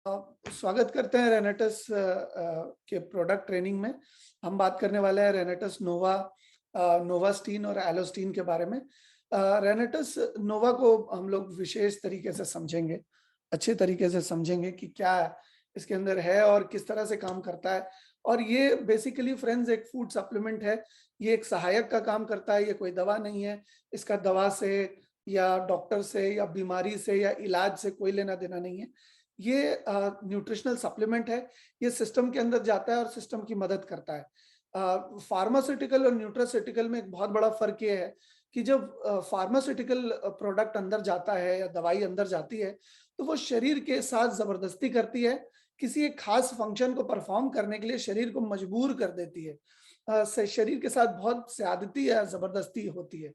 स्वागत करते हैं रेनेटस के प्रोडक्ट ट्रेनिंग में। हम बात करने वाले हैं रेनेटस नोवा, नोवास्टीन और एलोस्टीन के बारे में। रेनेटस नोवा को हम लोग विशेष तरीके से समझेंगे, अच्छे तरीके से समझेंगे कि क्या इसके अंदर है और किस तरह से काम करता है। और ये बेसिकली फ्रेंड्स एक फूड सप्लीमेंट है। ये एक सहायक का काम करता है, ये कोई दवा नहीं है। इसका दवा से या डॉक्टर से या बीमारी से या इलाज से कोई लेना देना नहीं है। ये न्यूट्रिशनल सप्लीमेंट है। ये सिस्टम के अंदर जाता है और सिस्टम की मदद करता है। फार्मास्यूटिकल और न्यूट्रास्यूटिकल में एक बहुत बड़ा फर्क ये है कि जब फार्मास्यूटिकल प्रोडक्ट अंदर जाता है या दवाई अंदर जाती है, तो वो शरीर के साथ जबरदस्ती करती है। किसी एक खास फंक्शन को परफॉर्म करने के लिए शरीर को मजबूर कर देती है। शरीर के साथ बहुत ज्यादती या जबरदस्ती होती है।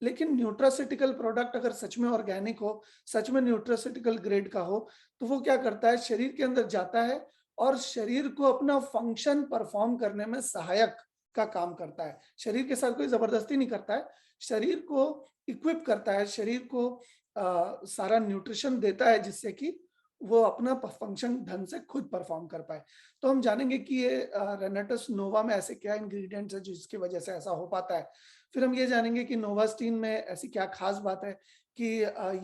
लेकिन न्यूट्रास्यूटिकल प्रोडक्ट अगर सच में ऑर्गेनिक हो, सच में न्यूट्रास्यूटिकल ग्रेड का हो, तो वो क्या करता है, शरीर के अंदर जाता है और शरीर को अपना फंक्शन परफॉर्म करने में सहायक का काम करता है। शरीर के साथ कोई जबरदस्ती नहीं करता है, शरीर को इक्विप करता है, शरीर को सारा न्यूट्रिशन देता है जिससे कि वो अपना फंक्शन ढंग से खुद परफॉर्म कर पाए। तो हम जानेंगे कि ये रेनेटस नोवा में ऐसे क्या इंग्रेडिएंट्स है जिसकी वजह से ऐसा हो पाता है। फिर हम ये जानेंगे कि नोवास्टीन में ऐसी क्या खास बात है कि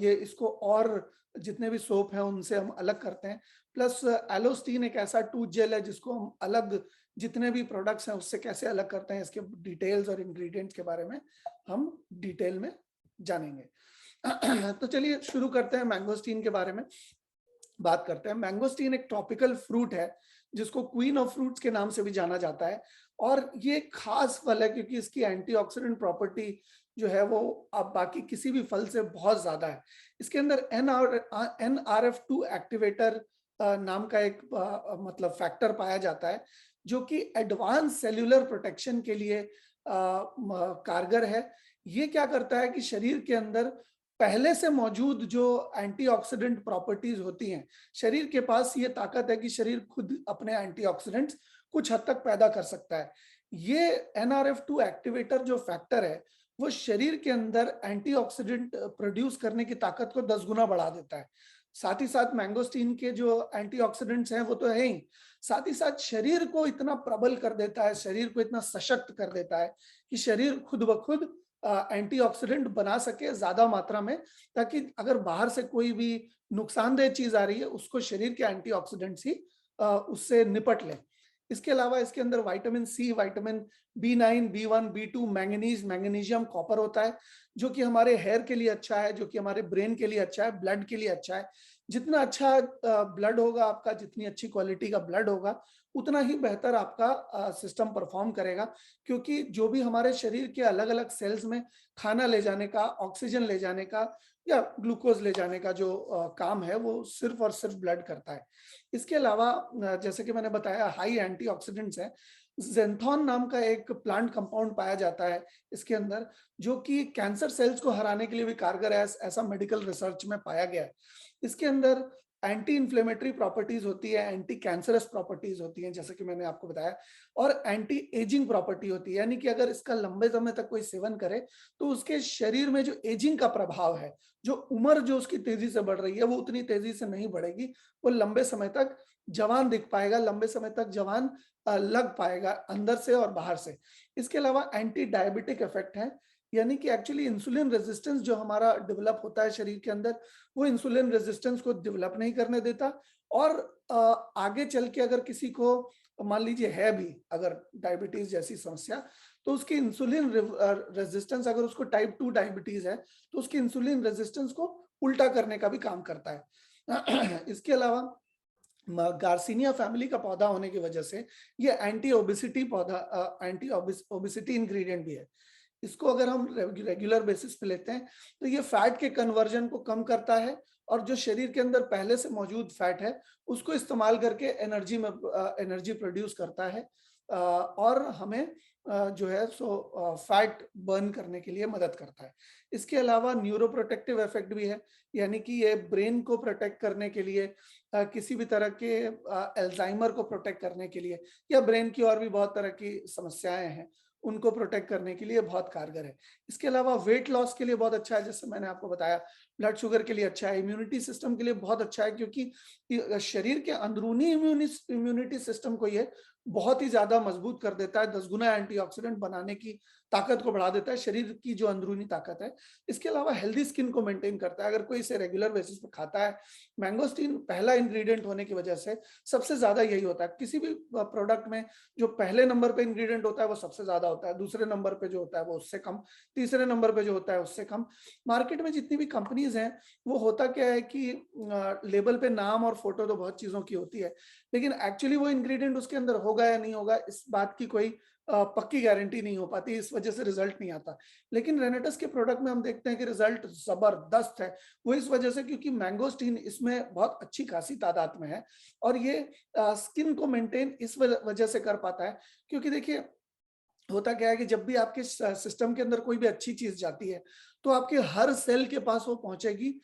ये इसको और जितने भी सोप हैं उनसे हम अलग करते हैं। प्लस एलोस्टीन एक ऐसा टूथ जेल है जिसको हम अलग जितने भी प्रोडक्ट्स हैं उससे कैसे अलग करते हैं, इसके डिटेल्स और इंग्रेडिएंट्स के बारे में हम डिटेल में जानेंगे। तो चलिए शुरू करते हैं, मैंगोस्टीन के बारे में बात करते हैं। मैंगोस्टीन एक ट्रॉपिकल फ्रूट है जिसको क्वीन ऑफ फ्रूट्स के नाम से भी जाना जाता है। और ये खास फल है क्योंकि इसकी एंटीऑक्सीडेंट प्रॉपर्टी जो है वो अब बाकी किसी भी फल से बहुत ज्यादा है। इसके अंदर NRF2 एक्टिवेटर नाम का एक मतलब फैक्टर पाया जाता है जो कि एडवांस सेल्यूलर प्रोटेक्शन के लिए कारगर है। ये क्या करता है कि शरीर के अंदर पहले से मौजूद जो एंटीऑक्सीडेंट प्रॉपर्टीज होती हैं, शरीर के पास ये ताकत है कि शरीर खुद अपने एंटीऑक्सीडेंट्स कुछ हद तक पैदा कर सकता है। ये NRF2 एक्टिवेटर जो फैक्टर है वो शरीर के अंदर एंटीऑक्सीडेंट प्रोड्यूस करने की ताकत को 10 गुना बढ़ा देता है। साथ ही साथ मैंगोस्टीन के जो एंटीऑक्सीडेंट्स हैं वो तो है ही, साथ ही साथ शरीर को इतना प्रबल कर देता है, शरीर को इतना सशक्त कर देता है कि शरीर खुद ब खुद एंटीऑक्सीडेंट बना सके ज्यादा मात्रा में, ताकि अगर बाहर से कोई भी नुकसानदेह चीज आ रही है उसको शरीर के एंटीऑक्सीडेंट्स ही उससे निपट ले। इसके अलावा इसके अंदर vitamin C, vitamin B9, B1, B2, manganese, magnesium, copper होता है जो कि हमारे हेयर के लिए अच्छा है, जो कि हमारे ब्रेन के लिए अच्छा है, ब्लड के लिए अच्छा है। जितना अच्छा ब्लड होगा आपका, जितनी अच्छी क्वालिटी का ब्लड होगा, उतना ही बेहतर आपका सिस्टम परफॉर्म करेगा। क्योंकि जो भी हमारे शरीर के अलग अलग सेल्स में खाना ले जाने का, ऑक्सीजन ले जाने का या ग्लूकोज ले जाने का जो काम है वो सिर्फ और सिर्फ ब्लड करता है। इसके अलावा जैसे कि मैंने बताया हाई एंटीऑक्सीडेंट्स है। जेंथॉन नाम का एक प्लांट कंपाउंड पाया जाता है इसके अंदर जो कि कैंसर सेल्स को हराने के लिए भी कारगर है, ऐसा मेडिकल रिसर्च में पाया गया है। इसके अंदर एंटी इन्फ्लेमेटरी प्रॉपर्टीज होती है, एंटी कैंसरस प्रॉपर्टीज होती हैं जैसे कि मैंने आपको बताया, और एंटी एजिंग प्रॉपर्टी होती है, यानी कि अगर इसका लंबे समय तक कोई सेवन करे तो उसके शरीर में जो एजिंग का प्रभाव है, जो उम्र जो उसकी तेजी से बढ़ रही है वो उतनी तेजी से नहीं बढ़ेगी, वो लंबे समय तक जवान दिख पाएगा, लंबे समय तक जवान लग पाएगा अंदर से और बाहर से। इसके अलावा एंटी डायबिटिक इफेक्ट है, यानी कि एक्चुअली इंसुलिन रेजिस्टेंस जो हमारा डेवलप होता है शरीर के अंदर, वो इंसुलिन रेजिस्टेंस को डेवलप नहीं करने देता। और आगे चल के अगर किसी को मान लीजिए है भी अगर डायबिटीज जैसी समस्या, तो उसकी इंसुलिन रेजिस्टेंस, अगर उसको टाइप 2 डायबिटीज है तो उसकी इंसुलिन रेजिस्टेंस को उल्टा करने का भी काम करता है। इसके अलावा गार्सिनिया फैमिली का पौधा होने की वजह से ये एंटी ओबिसिटी पौधा, एंटी ओबिसिटी इंग्रेडिएंट भी है। इसको अगर हम रेगुलर बेसिस पे लेते हैं तो ये फैट के कन्वर्जन को कम करता है और जो शरीर के अंदर पहले से मौजूद फैट है उसको इस्तेमाल करके एनर्जी में एनर्जी प्रोड्यूस करता है और हमें जो है सो फैट बर्न करने के लिए मदद करता है। इसके अलावा न्यूरो प्रोटेक्टिव इफेक्ट भी है, यानी कि ये ब्रेन को प्रोटेक्ट करने के लिए, किसी भी तरह के अल्जाइमर को प्रोटेक्ट करने के लिए, या ब्रेन की और भी बहुत तरह की समस्याएं हैं उनको प्रोटेक्ट करने के लिए बहुत कारगर है। इसके अलावा वेट लॉस के लिए बहुत अच्छा है, जैसे मैंने आपको बताया, ब्लड शुगर के लिए अच्छा है, इम्यूनिटी सिस्टम के लिए बहुत अच्छा है, क्योंकि शरीर के अंदरूनी इम्यूनिटी सिस्टम को ये बहुत ही ज्यादा मजबूत कर देता है, 10 गुना एंटीऑक्सीडेंट बनाने की ताकत को बढ़ा देता है, शरीर की जो अंदरूनी ताकत है। इसके अलावा हेल्दी स्किन को मेंटेन करता है, अगर कोई इसे रेगुलर बेसिस पे खाता है। मैंगोस्टीन पहला इंग्रेडिएंट होने की वजह से सबसे ज्यादा यही होता है, किसी भी प्रोडक्ट में जो पहले नंबर पे इंग्रेडिएंट होता है वो सबसे ज्यादा होता है, दूसरे नंबर पे जो होता है वो उससे कम, तीसरे नंबर पे जो होता है उससे कम। मार्केट में जितनी भी कंपनीज हैं, वो होता क्या है कि लेबल पे नाम और फोटो तो बहुत चीजों की होती है, लेकिन एक्चुअली वो इंग्रेडिएंट उसके अंदर होगा या नहीं होगा, इस बात की कोई पक्की गारंटी नहीं हो पाती, इस वजह से रिजल्ट नहीं आता। लेकिन रेनेटस के प्रोडक्ट में हम देखते हैं कि रिजल्ट जबरदस्त है। वो इस वजह से क्योंकि मैंगोस्टीन इसमें बहुत अच्छी खासी तादाद में है, और ये स्किन को मेंटेन इस वजह से कर पाता है, क्योंकि देखिए होता क्या है कि जब भी आपके सिस्टम के अंदर कोई भी अच्छी चीज जाती है, तो आपके हर सेल के पास वो पहुंचेगी।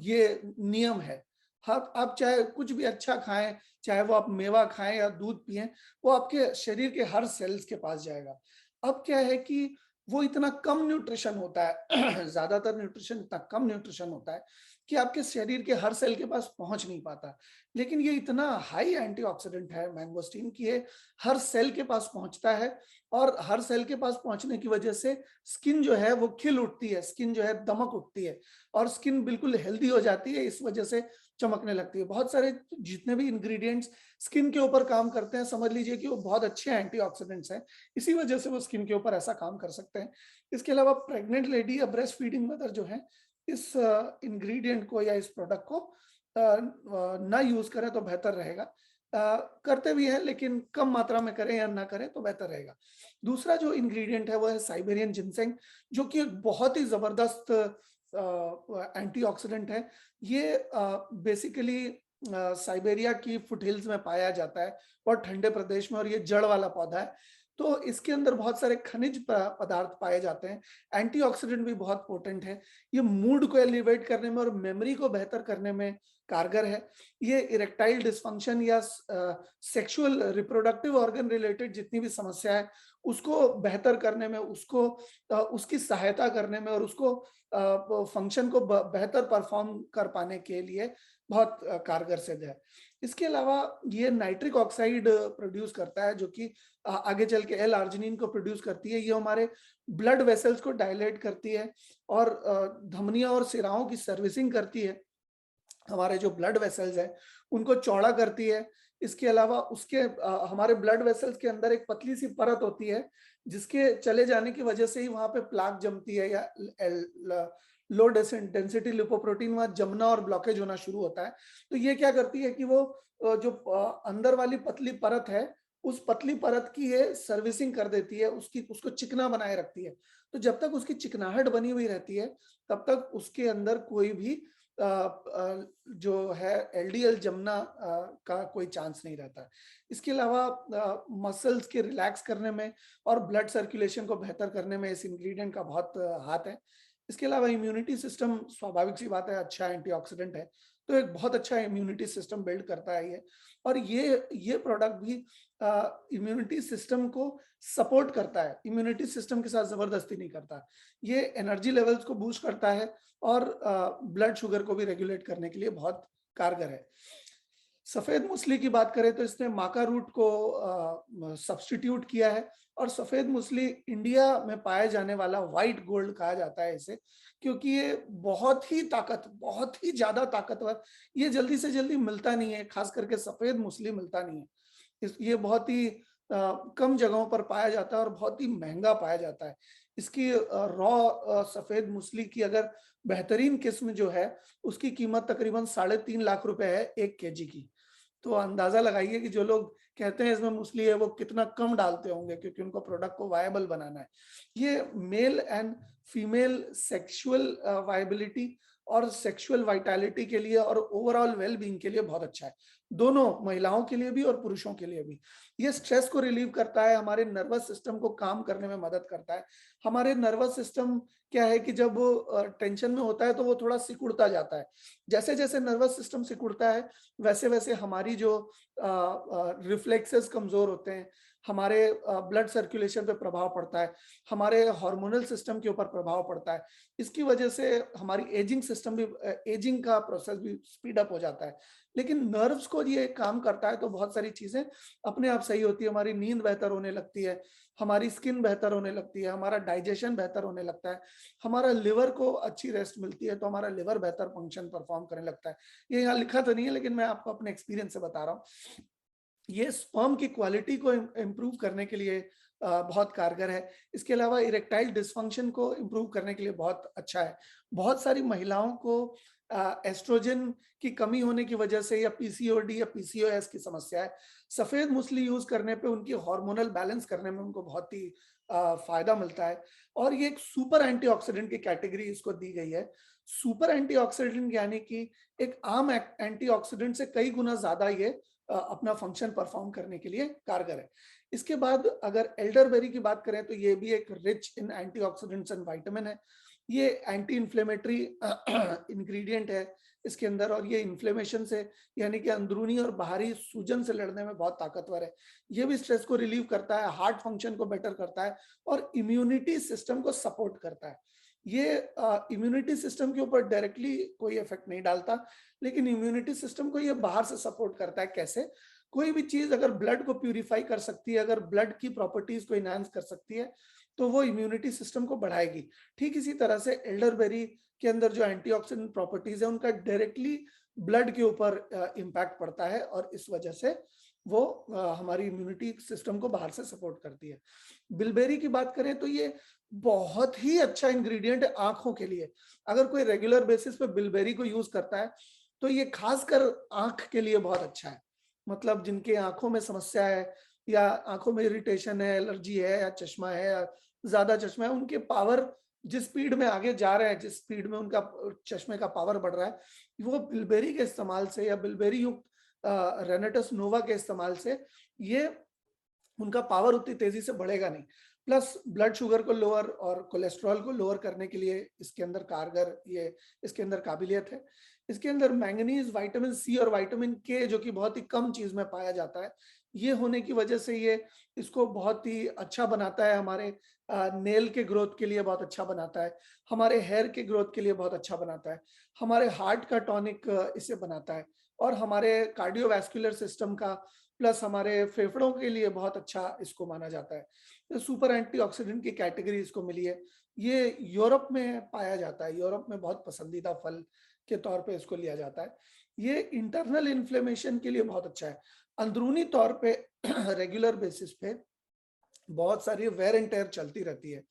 ये नियम है। आप चाहे कुछ भी अच्छा खाएं, चाहे वो आप मेवा खाएं या दूध पिएं, वो आपके शरीर के हर सेल्स के पास जाएगा। अब क्या है कि वो इतना कम न्यूट्रिशन होता है ज्यादातर न्यूट्रिशन इतना कम न्यूट्रिशन होता है कि आपके शरीर के हर सेल के पास पहुंच नहीं पाता। लेकिन ये इतना हाई एंटीऑक्सीडेंट है मैंगोस्टीन कि ये हर सेल के पास पहुंचता है, और हर सेल के पास पहुंचने की वजह से स्किन जो है वो खिल उठती है, स्किन जो है दमक उठती है, और स्किन बिल्कुल हेल्दी हो जाती है, इस वजह से चमकने लगती है। बहुत सारे जितने भी इंग्रेडिएंट्स स्किन के ऊपर काम करते हैं, समझ लीजिए कि वो बहुत अच्छे एंटीऑक्सीडेंट्स हैं, इसी वजह से वो स्किन के ऊपर ऐसा काम कर सकते हैं। इसके अलावा प्रेग्नेंट लेडी या ब्रेस्ट फीडिंग मदर जो है, इस इंग्रेडिएंट को या इस प्रोडक्ट को ना यूज करें तो बेहतर रहेगा। करते भी हैं, लेकिन कम मात्रा में करें या ना करें तो बेहतर रहेगा। दूसरा जो इंग्रेडिएंट है वो है साइबेरियन जिनसेंग, जो कि एक बहुत ही जबरदस्त एंटीऑक्सीडेंट है। ये बेसिकली साइबेरिया की फुटहिल्स में पाया जाता है, और ठंडे प्रदेश में, और ये जड़ वाला पौधा है। तो इसके अंदर बहुत सारे खनिज पदार्थ पाए जाते हैं, एंटीऑक्सीडेंट भी बहुत पोटेंट है। ये मूड को एलिवेट करने में और मेमोरी को बेहतर करने में कारगर है। ये इरेक्टाइल डिसफंक्शन या सेक्सुअल रिप्रोडक्टिव ऑर्गन रिलेटेड जितनी भी समस्या है उसको बेहतर करने में, उसको उसकी सहायता करने में, और उसको फंक्शन को बेहतर परफॉर्म कर पाने के लिए बहुत कारगर सिद्ध है। इसके अलावा ये नाइट्रिक ऑक्साइड प्रोड्यूस करता है, जो कि आगे चल के एल आर्जिनिन को प्रोड्यूस करती है। ये हमारे ब्लड वेसल्स को डायलेट करती है, और धमनियों और सिराओं की सर्विसिंग करती है, हमारे जो ब्लड वेसल्स हैं उनको चौड़ा करती है। इसके अलावा उसके हमारे ब्लड वेसल्स के अंदर एक पतली सी परत होती है, जिसके चले जाने की वजह से ही वहां पे प्लाक जमती है, या लो डेंसिटी लिपोप्रोटीन वहां जमना और ब्लॉकेज होना शुरू होता है। तो ये क्या करती है कि वो जो अंदर वाली पतली परत है, उस पतली परत की ये सर्विसिंग कर देती है, उसकी उसको चिकना बनाए रखती है। तो जब तक उसकी चिकनाहट बनी हुई रहती है, तब तक उसके अंदर कोई भी जो है एलडीएल जमना का कोई चांस नहीं रहता है। इसके अलावा मसल्स के रिलैक्स करने में और ब्लड सर्कुलेशन को बेहतर करने में इस इंग्रेडिएंट का बहुत हाथ है। इसके अलावा इम्यूनिटी सिस्टम, स्वाभाविक सी बात है, अच्छा एंटीऑक्सीडेंट है, तो एक बहुत अच्छा इम्यूनिटी सिस्टम बिल्ड करता है ये। और ये प्रोडक्ट भी इम्यूनिटी सिस्टम को सपोर्ट करता है, इम्यूनिटी सिस्टम के साथ जबरदस्ती नहीं करता। ये एनर्जी लेवल्स को बूस्ट करता है, और ब्लड शुगर को भी रेगुलेट करने के लिए बहुत कारगर है। सफेद मूसली की बात करें तो इसने माका रूट को सब्स्टिट्यूट किया है, और सफेद मूसली इंडिया में पाए जाने वाला व्हाइट गोल्ड कहा जाता है इसे, क्योंकि ये बहुत ही ज्यादा ताकतवर, ये जल्दी से जल्दी मिलता नहीं है, खास करके सफेद मूसली मिलता नहीं है। ये बहुत ही कम जगहों पर पाया जाता है और बहुत ही महंगा पाया जाता है। इसकी रॉ सफेद मूसली की अगर बेहतरीन किस्म जो है, उसकी कीमत तकरीबन 3.5 लाख रुपए है 1 केजी की। तो अंदाजा लगाइए कि जो लोग कहते हैं इसमें मूसली है, वो कितना कम डालते होंगे, क्योंकि उनको प्रोडक्ट को वायबल बनाना है। ये male and female sexual viability और सेक्सुअल वाइटैलिटी के लिए और ओवरऑल वेल बीइंग के लिए बहुत अच्छा है, दोनों महिलाओं के लिए भी और पुरुषों के लिए भी। ये स्ट्रेस को रिलीव करता है, हमारे नर्वस सिस्टम को काम करने में मदद करता है। हमारे नर्वस सिस्टम क्या है कि जब वो टेंशन में होता है तो वो थोड़ा सिकुड़ता जाता है। जैसे जैसे नर्वस सिस्टम सिकुड़ता है, वैसे वैसे हमारी जो रिफ्लेक्सेस कमजोर होते हैं, हमारे ब्लड सर्कुलेशन पे प्रभाव पड़ता है, हमारे हार्मोनल सिस्टम के ऊपर प्रभाव पड़ता है। इसकी वजह से हमारी एजिंग सिस्टम भी एजिंग का प्रोसेस भी स्पीड अप हो जाता है। लेकिन नर्व्स को ये काम करता है तो बहुत सारी चीजें अपने आप सही होती है, हमारी नींद बेहतर होने लगती है, हमारी स्किन बेहतर होने लगती है, हमारा डाइजेशन बेहतर होने लगता है, हमारा लिवर को अच्छी रेस्ट मिलती है तो हमारा लिवर बेहतर फंक्शन परफॉर्म करने लगता है। ये यहाँ लिखा तो नहीं है लेकिन मैं आपको अपने एक्सपीरियंस से बता रहा हूँ। ये स्पर्म की क्वालिटी को इम्प्रूव करने के लिए बहुत कारगर है। इसके अलावा इरेक्टाइल डिसफंक्शन को इम्प्रूव करने के लिए बहुत अच्छा है। बहुत सारी महिलाओं को एस्ट्रोजन की कमी होने की वजह से या पीसीओडी या पीसीओएस की समस्या है। सफेद मूसली यूज करने पे उनकी हार्मोनल बैलेंस करने में उनको बहुत ही फायदा मिलता है। और ये एक सुपर एंटीऑक्सीडेंट की कैटेगरी इसको दी गई है। सुपर एंटीऑक्सीडेंट यानी कि एक आम एंटीऑक्सीडेंट से कई गुना ज्यादा ये अपना फंक्शन परफॉर्म करने के लिए कारगर है। इसके बाद अगर एल्डरबेरी की बात करें तो ये भी एक rich in antioxidants and vitamin है। ये एंटी इन्फ्लेमेटरी इंग्रेडिएंट है इसके अंदर, और ये इन्फ्लेमेशन से यानी कि अंदरूनी और बाहरी सूजन से लड़ने में बहुत ताकतवर है। ये भी स्ट्रेस को रिलीव करता है, हार्ट फंक्शन को बेटर करता है और इम्यूनिटी सिस्टम को सपोर्ट करता है। ये इम्यूनिटी सिस्टम के ऊपर डायरेक्टली कोई इफेक्ट नहीं डालता, लेकिन इम्यूनिटी सिस्टम को ये बाहर से सपोर्ट करता है। कैसे? कोई भी चीज अगर ब्लड को प्यूरिफाई कर सकती है, अगर ब्लड की प्रॉपर्टीज को इनहांस कर सकती है तो वो इम्यूनिटी सिस्टम को बढ़ाएगी। ठीक इसी तरह से एल्डरबेरी के अंदर जो एंटीऑक्सीडेंट प्रॉपर्टीज है उनका डायरेक्टली ब्लड के ऊपर इम्पैक्ट पड़ता है और इस वजह से वो हमारी इम्यूनिटी सिस्टम को बाहर से सपोर्ट करती है। बिलबेरी की बात करें तो ये बहुत ही अच्छा इंग्रेडिएंट है आंखों के लिए। अगर कोई रेगुलर बेसिस पे बिलबेरी को यूज करता है तो ये खासकर आंख के लिए बहुत अच्छा है। मतलब जिनके आंखों में समस्या है या आंखों में इरिटेशन है, एलर्जी है या चश्मा है या ज्यादा चश्मा है, उनके पावर जिस स्पीड में आगे जा रहे हैं, जिस स्पीड में उनका चश्मे का पावर बढ़ रहा है, वो बिलबेरी के इस्तेमाल से या बिलबेरी युक्त रेनेटस नोवा के इस्तेमाल से ये उनका पावर उतनी तेजी से बढ़ेगा नहीं। प्लस ब्लड शुगर को लोअर और कोलेस्ट्रॉल को लोअर करने के लिए इसके अंदर कारगर ये इसके अंदर काबिलियत है। इसके अंदर मैंगनीज, विटामिन सी और विटामिन के जो कि बहुत ही कम चीज में पाया जाता है, ये होने की वजह से ये इसको बहुत ही अच्छा बनाता है। हमारे नेल के ग्रोथ के लिए बहुत अच्छा बनाता है, हमारे हेयर के ग्रोथ के लिए बहुत अच्छा बनाता है, हमारे हार्ट का टॉनिक इसे बनाता है और हमारे कार्डियोवैस्कुलर सिस्टम का प्लस हमारे फेफड़ों के लिए बहुत अच्छा इसको माना जाता है। तो सुपर एंटीऑक्सीडेंट की कैटेगरी इसको मिली है। ये यूरोप में पाया जाता है, यूरोप में बहुत पसंदीदा फल के तौर पे इसको लिया जाता है। ये इंटरनल इन्फ्लेमेशन के लिए बहुत अच्छा है। अंदरूनी तौर पे रेगुलर बेसिस पे बहुत सारी वेयर एंड टेयर चलती रहती है।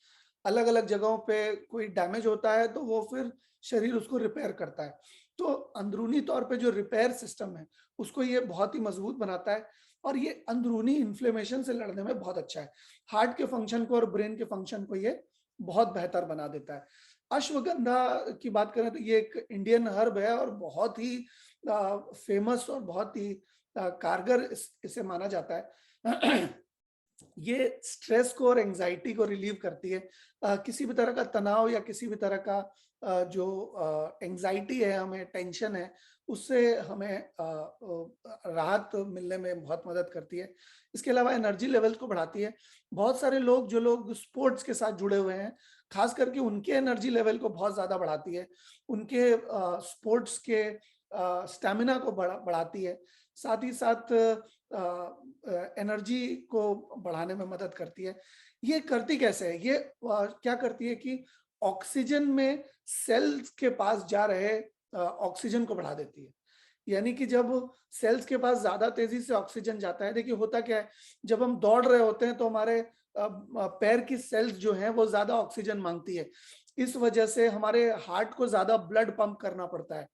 अलग अलग जगहों पे कोई डैमेज होता है तो वो फिर शरीर उसको रिपेयर करता है। तो अंदरूनी तौर पे जो रिपेयर सिस्टम है उसको ये बहुत ही मजबूत बनाता है और ये अंदरूनी इन्फ्लेमेशन से लड़ने में बहुत अच्छा है। हार्ट के फंक्शन को और ब्रेन के फंक्शन को ये बहुत बेहतर बना देता है। अश्वगंधा की बात करें तो ये एक इंडियन हर्ब है और बहुत ही फेमस और बहुत ही कारगर इसे माना जाता है। ये स्ट्रेस को और एंजाइटी को रिलीव करती है। किसी भी तरह का तनाव या किसी भी तरह का जो एंजाइटी है, हमें टेंशन है, उससे हमें राहत मिलने में बहुत मदद करती है। इसके अलावा एनर्जी लेवल्स को बढ़ाती है। बहुत सारे लोग जो लोग स्पोर्ट्स के साथ जुड़े हुए हैं, खास करके उनके एनर्जी लेवल को बहुत ज्यादा बढ़ाती है, उनके स्पोर्ट्स के स्टेमिना को बढ़ाती है, साथ ही साथ एनर्जी को बढ़ाने में मदद करती है। ये करती कैसे है? ये क्या करती है कि ऑक्सीजन में सेल्स के पास जा रहे ऑक्सीजन को बढ़ा देती है। यानी कि जब सेल्स के पास ज्यादा तेजी से ऑक्सीजन जाता है, देखिए होता क्या है, जब हम दौड़ रहे होते हैं तो हमारे पैर की सेल्स जो हैं वो ज्यादा ऑक्सीजन मांगती है। इस वजह से हमारे हार्ट को ज्यादा ब्लड पंप करना पड़ता है।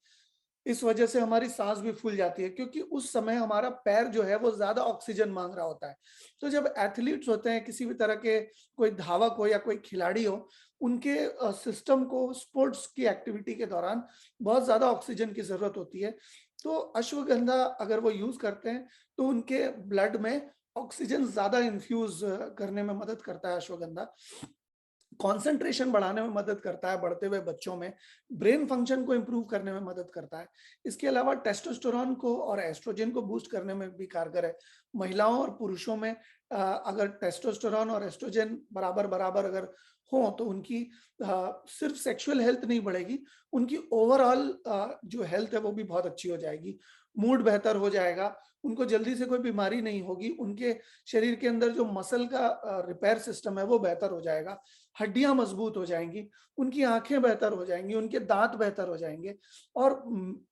इस वजह से हमारी सांस भी फूल जाती है क्योंकि उस समय हमारा पैर जो है वो ज्यादा ऑक्सीजन मांग रहा होता है। तो जब एथलीट्स होते हैं, किसी भी तरह के कोई धावक हो या कोई खिलाड़ी हो, उनके सिस्टम को स्पोर्ट्स की एक्टिविटी के दौरान बहुत ज्यादा ऑक्सीजन की जरूरत होती है। तो अश्वगंधा अगर वो यूज करते हैं तो उनके ब्लड में ऑक्सीजन ज्यादा इन्फ्यूज करने में मदद करता है अश्वगंधा। कंसंट्रेशन बढ़ाने में मदद करता है बढ़ते हुए बच्चों में, ब्रेन फंक्शन को इंप्रूव करने में मदद करता है। इसके अलावा टेस्टोस्टेरोन को और एस्ट्रोजन को बूस्ट करने में भी कारगर है। महिलाओं और पुरुषों में अगर टेस्टोस्टेरोन और एस्ट्रोजन बराबर-बराबर अगर हों तो उनकी सिर्फ सेक्सुअल हेल्थ नहीं बढ़ेगी, उनकी ओवरऑल जो हेल्थ है वो भी बहुत अच्छी हो जाएगी। मूड बेहतर हो जाएगा, उनको जल्दी से कोई बीमारी नहीं होगी, उनके शरीर के अंदर जो मसल का रिपेयर सिस्टम है वो बेहतर हो जाएगा, हड्डियां मजबूत हो जाएंगी, उनकी आंखें बेहतर हो जाएंगी, उनके दांत बेहतर हो जाएंगे और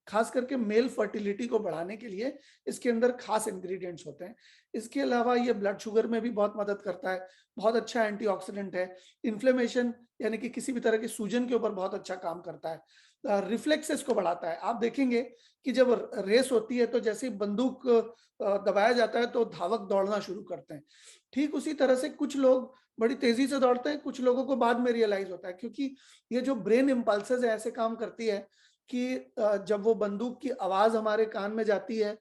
खास करके मेल फर्टिलिटी को बढ़ाने के लिए इसके अंदर खास इंग्रेडिएंट्स होते हैं। इसके अलावा ये ब्लड शुगर में भी बहुत मदद करता है, बहुत अच्छा एंटीऑक्सीडेंट है, इन्फ्लेमेशन यानी कि किसी भी तरह की सूजन के ऊपर बहुत अच्छा काम करता है, रिफ्लेक्सेस को बढ़ाता है। आप देखेंगे कि जब रेस होती है तो जैसे ही बंदूक दबाया जाता है तो धावक दौड़ना शुरू करते हैं। ठीक उसी तरह से कुछ लोग बड़ी तेजी से दौड़ते हैं, कुछ लोगों को बाद में रियलाइज होता है, क्योंकि ये जो ब्रेन इम्पल्सेस है ऐसे काम करती है कि जब वो बंदूक की आवाज हमारे कान में जाती है,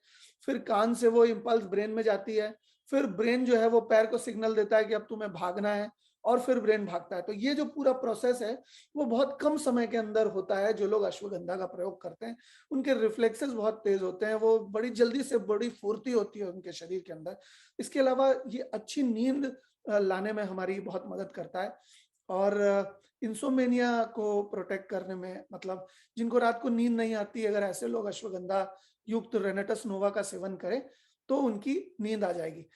फिर कान से वो इम्पल्स ब्रेन में जाती है, फिर ब्रेन जो है वो पैर को सिग्नल देता है कि अब तुम्हें भागना है, और फिर ब्रेन भागता है। तो ये जो पूरा प्रोसेस है वो बहुत कम समय के अंदर होता है। जो लोग अश्वगंधा का प्रयोग करते हैं उनके रिफ्लेक्सेस बहुत तेज होते हैं, वो बड़ी जल्दी से बड़ी फुर्ती होती है उनके शरीर के अंदर। इसके अलावा ये अच्छी नींद लाने में हमारी बहुत मदद करता है, और इंसोमेनिया को प्रोटेक्ट करने में, मतलब जिनको रात को नींद नहीं आती, अगर ऐसे लोग अश्वगंधा युक्त रेनेटस नोवा का सेवन करें तो उनकी नींद आ जाएगी।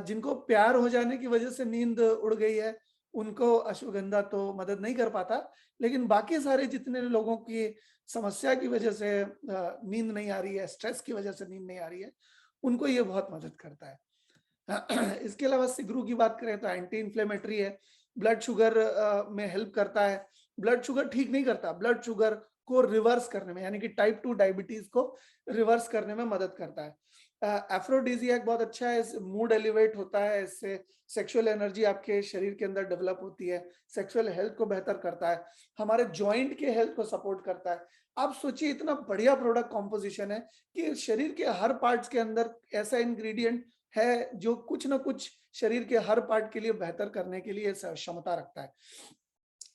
जिनको प्यार हो जाने की वजह से नींद उड़ गई है उनको अश्वगंधा तो मदद नहीं कर पाता, लेकिन बाकी सारे जितने लोगों की समस्या की वजह से नींद नहीं आ रही है, स्ट्रेस की वजह से नींद नहीं आ रही है, उनको ये बहुत मदद करता है। इसके अलावा सिगरू की बात करें तो एंटी इंफ्लेमेटरी है, ब्लड शुगर में हेल्प करता है, ब्लड शुगर ठीक नहीं करता, ब्लड शुगर को रिवर्स करने में, यानी कि टाइप 2 डायबिटीज को रिवर्स करने में मदद करता है। एफ्रोडीजियक बहुत अच्छा है, मूड एलिवेट होता है, इससे सेक्सुअल एनर्जी आपके शरीर के अंदर डेवलप होती है, सेक्सुअल हेल्थ को बेहतर करता है, हमारे जॉइंट के हेल्थ को सपोर्ट करता है। आप सोचिए इतना बढ़िया प्रोडक्ट कॉम्पोजिशन है कि शरीर के हर पार्ट्स के अंदर ऐसा इंग्रेडिएंट है जो कुछ ना कुछ शरीर के हर पार्ट के लिए बेहतर करने के लिए क्षमता रखता है।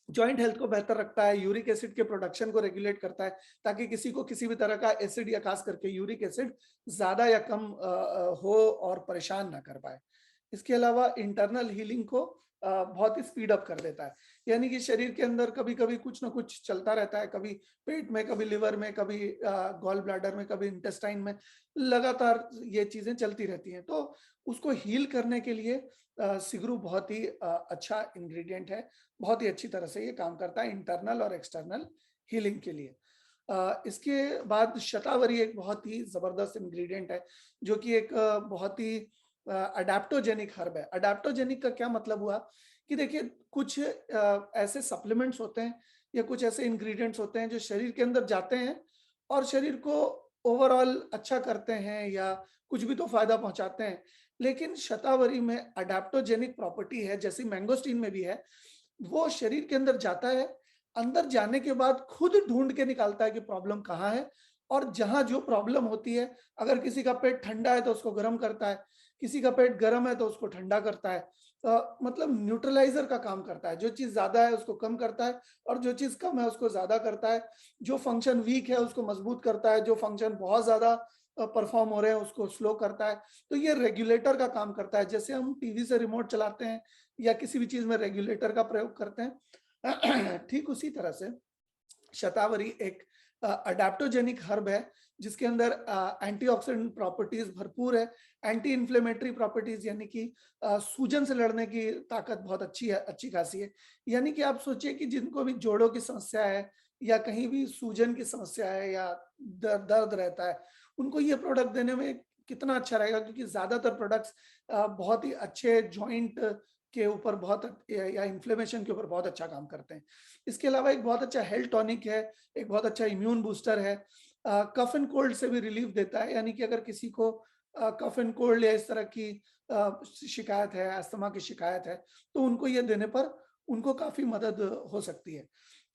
जॉइंट हेल्थ को बेहतर रखता है, यूरिक एसिड के प्रोडक्शन को रेगुलेट करता है, ताकि किसी को किसी भी तरह का एसिड या खास करके यूरिक एसिड ज्यादा या कम हो और परेशान ना कर पाए। इसके अलावा इंटरनल हीलिंग को बहुत ही स्पीड अप कर देता है, यानी कि शरीर के अंदर कभी कभी कुछ ना कुछ चलता रहता है, कभी पेट में, कभी लिवर में, कभी गॉल ब्लैडर में, कभी इंटेस्टाइन में, लगातार ये चीजें चलती रहती हैं। तो उसको हील करने के लिए सिगरू बहुत ही अच्छा इंग्रेडिएंट है, बहुत ही अच्छी तरह से ये काम करता है इंटरनल और एक्सटर्नल हीलिंग के लिए। इसके बाद शतावरी एक बहुत ही जबरदस्त इंग्रेडिएंट है, जो कि एक बहुत ही अडेप्टोजेनिक हर्ब है। अडेप्टोजेनिक का क्या मतलब हुआ कि देखिए कुछ ऐसे सप्लीमेंट्स होते हैं या कुछ ऐसे इंग्रेडिएंट्स होते हैं जो शरीर के अंदर जाते हैं और शरीर को ओवरऑल अच्छा करते हैं या कुछ भी तो फायदा पहुंचाते हैं, लेकिन शतावरी में अडेप्टोजेनिक प्रॉपर्टी है, जैसी मैंगोस्टीन में भी है। वो शरीर के अंदर जाता है, अंदर जाने के बाद खुद ढूंढ के निकालता है कि प्रॉब्लम कहाँ है, और जहां जो प्रॉब्लम होती है, अगर किसी का पेट ठंडा है तो उसको गर्म करता है, किसी का पेट गर्म है तो उसको ठंडा करता है। मतलब न्यूट्रलाइजर का काम करता है, जो चीज ज्यादा है उसको कम करता है और जो चीज कम है उसको ज्यादा करता है, जो फंक्शन वीक है उसको मजबूत करता है, जो फंक्शन बहुत ज्यादा परफॉर्म हो रहे हैं उसको स्लो करता है। तो ये रेगुलेटर का काम करता है, जैसे हम टीवी से रिमोट चलाते हैं या किसी भी चीज में रेगुलेटर का प्रयोग करते हैं, ठीक उसी तरह से शतावरी एक अडेप्टोजेनिक हर्ब है, जिसके अंदर एंटीऑक्सीडेंट प्रॉपर्टीज भरपूर है, एंटी इन्फ्लेमेटरी प्रॉपर्टीज, यानी कि सूजन से लड़ने की ताकत बहुत अच्छी है, अच्छी खासी है। यानी कि आप सोचिए कि जिनको भी जोड़ों की समस्या है या कहीं भी सूजन की समस्या है या दर्द रहता है, उनको ये प्रोडक्ट देने में कितना अच्छा रहेगा, क्योंकि ज्यादातर प्रोडक्ट्स बहुत ही अच्छे जॉइंट के ऊपर बहुत या इन्फ्लेमेशन के ऊपर बहुत अच्छा काम करते हैं। इसके अलावा एक बहुत अच्छा हेल्थ टॉनिक है, एक बहुत अच्छा इम्यून बूस्टर है, कफ एंड कोल्ड से भी रिलीफ देता है, यानी कि अगर किसी को कफ एंड कोल्ड या इस तरह की शिकायत है, अस्थमा की शिकायत है, तो उनको ये देने पर उनको काफी मदद हो सकती है।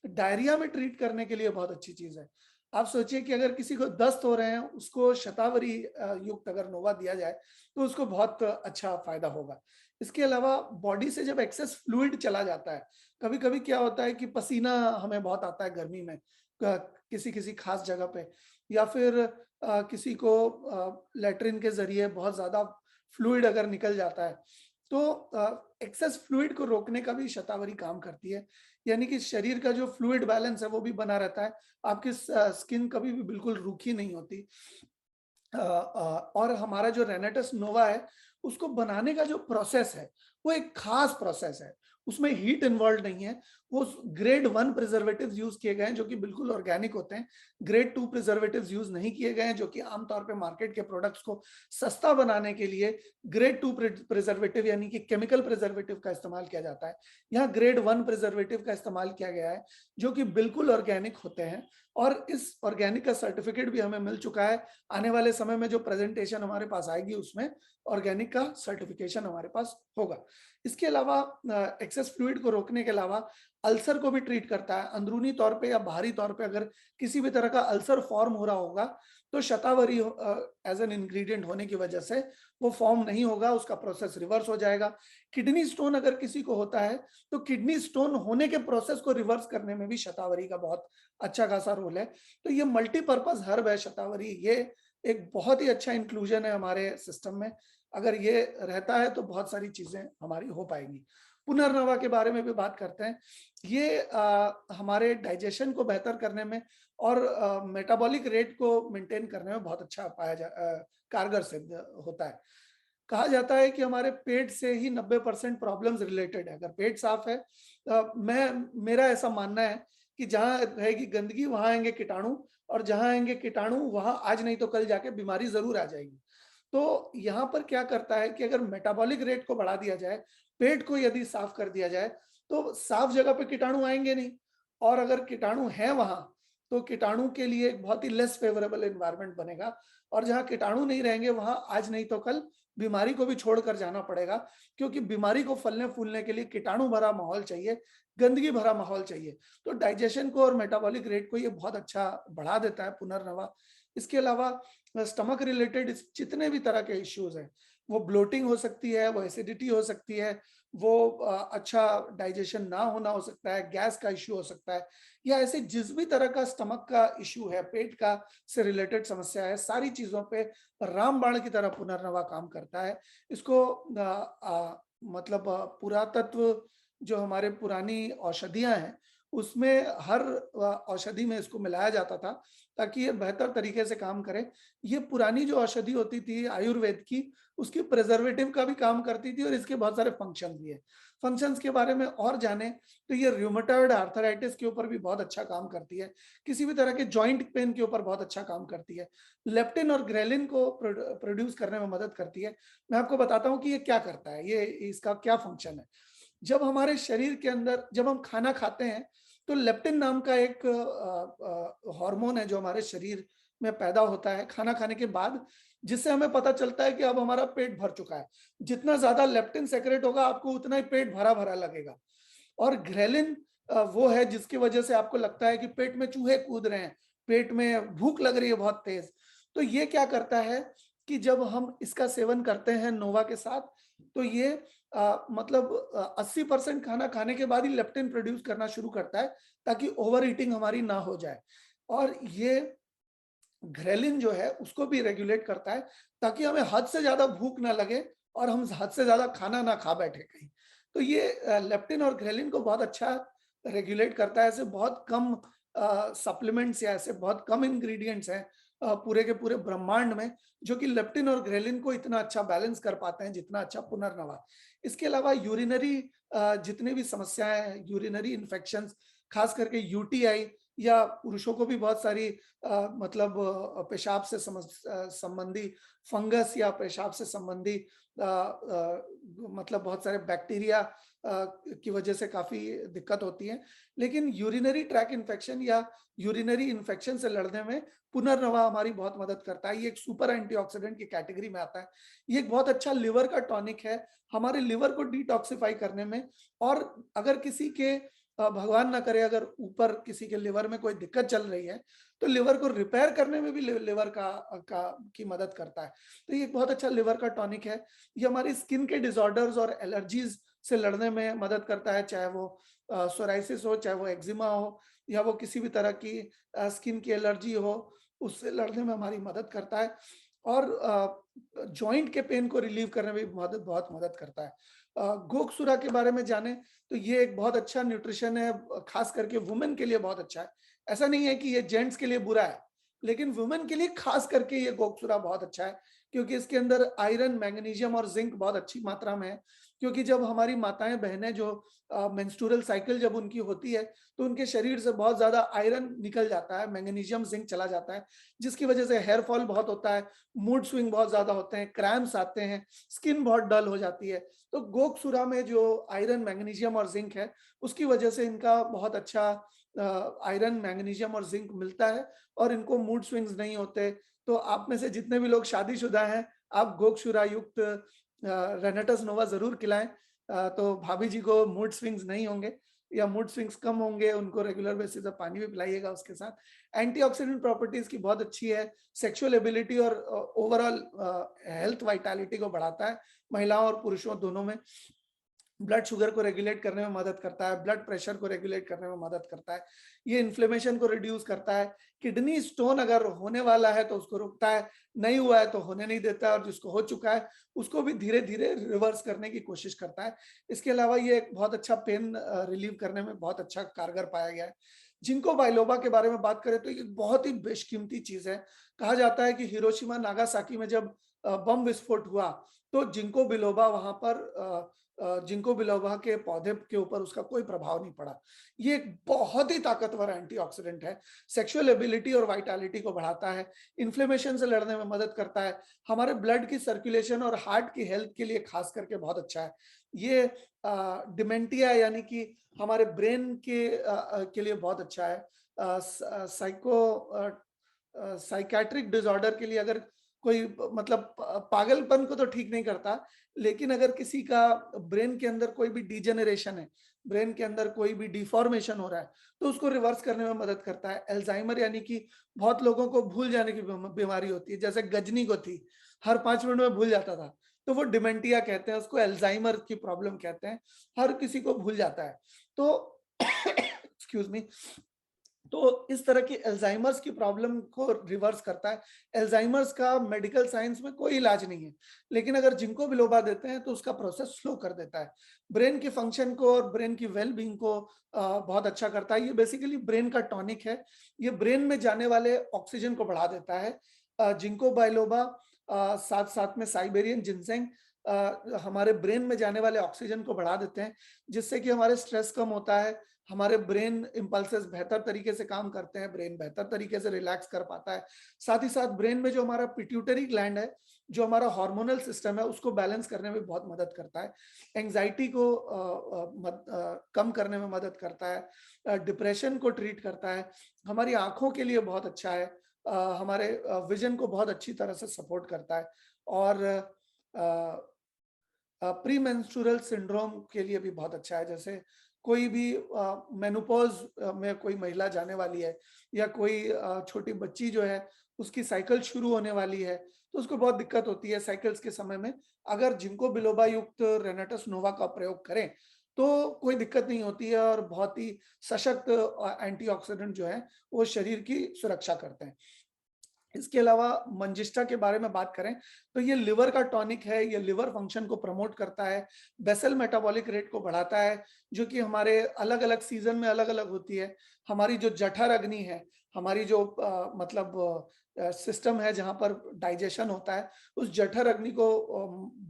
डायरिया में ट्रीट करने के लिए बहुत अच्छी चीज है। आप सोचिए कि अगर किसी को दस्त हो रहे हैं, उसको शतावरी युक्त अगर नोवा दिया जाए, तो उसको बहुत अच्छा फ़ायदा होगा। इसके अलावा बॉडी से जब एक्सेस फ्लूइड चला जाता है, कभी-कभी क्या होता है कि पसीना हमें बहुत आता है गर्मी में, किसी-किसी खास जगह पे, या फिर किसी को लैट्रिन के ज़रिए बहुत ज़्यादा फ्लूइड अगर निकल जाता है, तो एक्सेस फ्लूइड को रोकने का भी शतावरी काम करती है। यानी कि शरीर का जो फ्लूइड बैलेंस है वो भी बना रहता है। आपकी स्किन कभी भी बिल्कुल रूखी नहीं होती। और हमारा जो रेनेटस नोवा है, उसको बनाने का जो प्रोसेस है, वो एक खास प्रोसेस है। उसमें हीट इन्वॉल्व्ड नहीं है। वो ग्रेड 1 प्रिजर्वेटिव्स यूज़ किए गए हैं, जो कि बिल्कुल ऑर्गेनिक होते हैं। ग्रेड 2 प्रिजर्वेटिव्स यूज़ नहीं किए गए हैं, जो कि आमतौर पे मार्केट के प्रोडक्ट्स को सस्ता बनाने के लिए ग्रेड 2 प्रिजर्वेटिव यानी कि केमिकल प्रिजर्वेटिव का इस्तेमाल किया जाता है। यहाँ ग्रेड 1 प्रिजर्वेटिव का इस्तेमाल किया गया है, जो कि बिल्कुल ऑर्गेनिक होते हैं, और इस ऑर्गेनिक का सर्टिफिकेट भी हमें मिल चुका है। आने वाले समय में जो प्रेजेंटेशन हमारे पास आएगी, उसमें ऑर्गेनिक का सर्टिफिकेशन हमारे पास होगा। इसके अलावा एक्सेस फ्लूइड को रोकने के अलावा अल्सर को भी ट्रीट करता है। अंदरूनी तौर पे या बाहरी तौर पे अगर किसी भी तरह का अल्सर फॉर्म हो रहा होगा, तो शतावरी एज एन इंग्रेडिएंट होने की वजह से वो फॉर्म नहीं होगा, उसका प्रोसेस रिवर्स हो जाएगा। किडनी स्टोन अगर किसी को होता है, तो किडनी स्टोन होने के प्रोसेस को रिवर्स करने में भी शतावरी का बहुत अच्छा खासा रोल है। तो ये मल्टीपर्पज हर्ब है शतावरी। ये एक बहुत ही अच्छा इंक्लूजन है हमारे सिस्टम में। अगर ये रहता है तो बहुत सारी चीजें हमारी हो पाएंगी। पुनर्नवा के बारे में भी बात करते हैं। ये हमारे डाइजेशन को बेहतर करने में और मेटाबॉलिक रेट को मेंटेन करने में बहुत अच्छा कारगर सिद्ध होता है। कहा जाता है कि हमारे पेट से ही 90% प्रॉब्लम्स रिलेटेड है। अगर पेट साफ है, मेरा ऐसा मानना है कि जहाँ रहेगी गंदगी वहां आएंगे कीटाणु, और जहां आएंगे कीटाणु वहां आज नहीं तो कल जाके बीमारी जरूर आ जाएगी। तो यहाँ पर क्या करता है कि अगर मेटाबॉलिक रेट को बढ़ा दिया जाए, पेट को यदि साफ कर दिया जाए, तो साफ जगह पे कीटाणु आएंगे नहीं। और अगर कीटाणु है वहां, तो कीटाणु के लिए एक बहुत ही लेस फेवरेबल एनवायरनमेंट बनेगा। और जहाँ कीटाणु नहीं रहेंगे, वहां आज नहीं तो कल बीमारी को भी छोड़कर जाना पड़ेगा, क्योंकि बीमारी को फलने फूलने के लिए कीटाणु भरा माहौल चाहिए, गंदगी भरा माहौल चाहिए। तो डाइजेशन को और मेटाबॉलिक रेट को ये बहुत अच्छा बढ़ा देता है पुनर्नवा। इसके अलावा स्टमक रिलेटेड जितने भी तरह के इश्यूज हैं, वो ब्लोटिंग हो सकती है, वो एसिडिटी हो सकती है, वो अच्छा डाइजेशन ना होना हो सकता है, गैस का इश्यू हो सकता है, या ऐसे जिस भी तरह का स्टमक का इश्यू है, पेट का से रिलेटेड समस्या है, सारी चीजों पे रामबाण की तरह पुनर्नवा काम करता है। इसको मतलब पुरातत्व, जो हमारे पुरानी औषधियां हैं, उसमें हर औषधि में इसको मिलाया जाता था, ताकि ये बेहतर तरीके से काम करे। ये पुरानी जो औषधि होती थी आयुर्वेद की, उसकी प्रिजर्वेटिव का भी काम करती थी, और इसके बहुत सारे फंक्शन भी है। फंक्शंस के बारे में और जाने तो ये रूमेटॉइड आर्थराइटिस के ऊपर भी बहुत अच्छा काम करती है। किसी भी तरह के जॉइंट पेन के ऊपर बहुत अच्छा काम करती है। लेप्टिन और ग्रेलिन को प्रोड्यूस करने में मदद करती है। मैं आपको बताता हूँ कि ये क्या करता है, ये इसका क्या फंक्शन है। जब हमारे शरीर के अंदर, जब हम खाना खाते हैं, तो लेप्टिन नाम का एक हार्मोन है जो हमारे शरीर में पैदा होता है खाना खाने के बाद, जिससे हमें पता चलता है कि अब हमारा पेट भर चुका है। जितना ज्यादा लेप्टिन सेक्रेट होगा, आपको उतना ही पेट भरा भरा लगेगा। और ग्रेलिन वो है जिसकी वजह से आपको लगता है कि पेट में चूहे कूद रहे हैं, पेट में भूख लग रही है बहुत तेज। तो ये क्या करता है कि जब हम इसका सेवन करते हैं नोवा के साथ, तो ये मतलब 80% खाना खाने के बाद ही लेप्टिन प्रोड्यूस करना शुरू करता है, ताकि ओवर ईटिंग हमारी ना हो जाए। और ये ग्रेलिन जो है उसको भी रेगुलेट करता है, ताकि हमें हद से ज्यादा भूख ना लगे और हम हद से ज्यादा खाना ना खा बैठे कहीं। तो ये लेप्टिन और ग्रेलिन को बहुत अच्छा रेगुलेट करता है। ऐसे बहुत कम सप्लीमेंट्स या ऐसे बहुत कम इंग्रेडिएंट्स हैं पूरे के पूरे ब्रह्मांड में, जो कि लेप्टिन और ग्रेलिन को इतना अच्छा बैलेंस कर पाते हैं जितना अच्छा पुनर्नवा। इसके अलावा यूरिनरी जितनी भी समस्याएं हैं, यूरिनरी इन्फेक्शंस, खास करके यूटीआई, या पुरुषों को भी बहुत सारी मतलब पेशाब से संबंधी फंगस, या पेशाब से संबंधी मतलब बहुत सारे बैक्टीरिया की वजह से काफी दिक्कत होती है। लेकिन यूरिनरी ट्रैक इन्फेक्शन या यूरिनरी इन्फेक्शन से लड़ने में पुनर्नवा हमारी बहुत मदद करता है। ये एक सुपर एंटीऑक्सीडेंट की कैटेगरी में आता है। ये एक बहुत अच्छा लिवर का टॉनिक है, हमारे लिवर को डिटॉक्सिफाई करने में। और अगर किसी के भगवान ना करे अगर ऊपर किसी के लिवर में कोई दिक्कत चल रही है, तो लिवर को रिपेयर करने में भी लिवर का की मदद करता है। तो ये एक बहुत अच्छा लिवर का टॉनिक है। ये हमारी स्किन के डिसऑर्डर्स और एलर्जीज से लड़ने में मदद करता है, चाहे वो सोराइसिस हो, चाहे वो एक्जिमा हो, या वो किसी भी तरह की स्किन की एलर्जी हो, उससे लड़ने में हमारी मदद करता है। और जॉइंट के पेन को रिलीव करने में भी बहुत मदद करता है। गोकसुरा के बारे में जाने तो ये एक बहुत अच्छा न्यूट्रिशन है, खास करके वुमेन के लिए बहुत अच्छा है। ऐसा नहीं है कि ये जेंट्स के लिए बुरा है, लेकिन वुमेन के लिए खास करके ये गोकसुरा बहुत अच्छा है, क्योंकि इसके अंदर आयरन, मैग्नीशियम और जिंक बहुत अच्छी मात्रा में है। क्योंकि जब हमारी माताएं बहनें जो मेंस्ट्रुअल साइकिल जब उनकी होती है, तो उनके शरीर से बहुत ज्यादा आयरन निकल जाता है, मैग्नीशियम, जिंक चला जाता है, जिसकी वजह से हेयर फॉल बहुत होता है, मूड स्विंग बहुत ज्यादा होते हैं, क्रैम्स आते हैं, स्किन बहुत डल हो जाती है। तो गोकसुरा में जो आयरन, मैग्नीशियम और जिंक है, उसकी वजह से इनका बहुत अच्छा आयरन, मैग्नीशियम और जिंक मिलता है, और इनको मूड स्विंग्स नहीं होते। तो आप में से जितने भी लोग शादीशुदा हैं, आप गोकसुरा युक्त रेनेटस नोवा जरूर खिलाएं, तो भाभी जी को मूड स्विंग्स नहीं होंगे, या मूड स्विंग्स कम होंगे, उनको रेगुलर बेसिस पे पानी भी पिलाइएगा उसके साथ। एंटीऑक्सीडेंट प्रॉपर्टीज की बहुत अच्छी है, सेक्सुअल एबिलिटी और ओवरऑल हेल्थ वाइटैलिटी को बढ़ाता है, महिलाओं और पुरुषों दोनों में। ब्लड शुगर को रेगुलेट करने में मदद करता है, ब्लड प्रेशर को रेगुलेट करने में मदद करता है, ये इन्फ्लेमेशन को रिड्यूस करता है, किडनी स्टोन अगर होने वाला है तो उसको रोकता है, नहीं हुआ है तो होने नहीं देता है, और जिसको हो चुका है उसको भी धीरे धीरे रिवर्स करने की कोशिश करता है। इसके अलावा ये एक बहुत अच्छा पेन रिलीव करने में बहुत अच्छा कारगर पाया गया है। जिंको बाइलोबा के बारे में बात करें तो ये बहुत ही बेशकीमती चीज है। कहा जाता है कि हिरोशिमा नागासाकी में जब बम विस्फोट हुआ, तो जिंको बिलोबा वहां पर जिंको बिलोबा के पौधे के ऊपर उसका कोई प्रभाव नहीं पड़ा। ये एक बहुत ही ताकतवर एंटीऑक्सीडेंट है, सेक्सुअल एबिलिटी और वाइटैलिटी को बढ़ाता है, इन्फ्लेमेशन से लड़ने में मदद करता है, हमारे ब्लड की सर्कुलेशन और हार्ट की हेल्थ के लिए खास करके बहुत अच्छा है। ये डिमेंटिया यानी कि हमारे ब्रेन के लिए बहुत अच्छा है। साइकेट्रिक डिसऑर्डर के लिए, अगर कोई मतलब पागलपन को तो ठीक नहीं करता, लेकिन अगर किसी का ब्रेन के अंदर कोई भी डिजेनरेशन है, ब्रेन के अंदर कोई भी डिफॉर्मेशन हो रहा है, तो उसको रिवर्स करने में मदद करता है। एल्जाइमर यानी कि बहुत लोगों को भूल जाने की बीमारी होती है, जैसे गजनी को थी, हर 5 मिनट में भूल जाता था, तो वो डिमेंटिया कहते हैं उसको, एल्जाइमर की प्रॉब्लम कहते हैं, हर किसी को भूल जाता है। तो एक्सक्यूज मी, तो इस तरह की एल्जाइमर्स की प्रॉब्लम को रिवर्स करता है। एल्जाइमर्स का मेडिकल साइंस में कोई इलाज नहीं है, लेकिन अगर जिंको बिलोबा देते हैं तो उसका प्रोसेस स्लो कर देता है, ब्रेन की फंक्शन को और ब्रेन की वेल बीइंग को बहुत अच्छा करता है। ये बेसिकली ब्रेन का टॉनिक है, ये ब्रेन में जाने वाले ऑक्सीजन को बढ़ा देता है। जिंको बाइलोबा साथ साथ में साइबेरियन जिनसेंग हमारे ब्रेन में जाने वाले ऑक्सीजन को बढ़ा देते हैं, जिससे कि हमारे स्ट्रेस कम होता है, हमारे ब्रेन इंपल्सेस बेहतर तरीके से काम करते हैं, ब्रेन बेहतर तरीके से रिलैक्स कर पाता है। साथ ही साथ ब्रेन में जो हमारा पिट्यूटरी ग्लैंड है, जो हमारा हार्मोनल सिस्टम है, उसको बैलेंस करने में बहुत मदद करता है, एंजाइटी को कम करने में मदद करता है, डिप्रेशन को ट्रीट करता है, हमारी आंखों के लिए बहुत अच्छा है, हमारे विजन को बहुत अच्छी तरह से सपोर्ट करता है, और प्री मेंस्ट्रुअल सिंड्रोम के लिए भी बहुत अच्छा है। जैसे कोई भी मेनोपॉज में कोई महिला जाने वाली है, या कोई छोटी बच्ची जो है उसकी साइकिल शुरू होने वाली है, तो उसको बहुत दिक्कत होती है साइकिल्स के समय में, अगर जिंको बिलोबा युक्त रेनेटस नोवा का प्रयोग करें तो कोई दिक्कत नहीं होती है, और बहुत ही सशक्त एंटीऑक्सीडेंट जो है वो शरीर की सुरक्षा करते हैं। इसके अलावा मंजिष्ठा के बारे में बात करें तो ये लिवर का टॉनिक है, ये लिवर फंक्शन को प्रमोट करता है, बेसल मेटाबॉलिक रेट को बढ़ाता है, जो कि हमारे अलग अलग सीजन में अलग अलग होती है। हमारी जो जठर अग्नि है, हमारी जो मतलब सिस्टम है जहां पर डाइजेशन होता है, उस जठर अग्नि को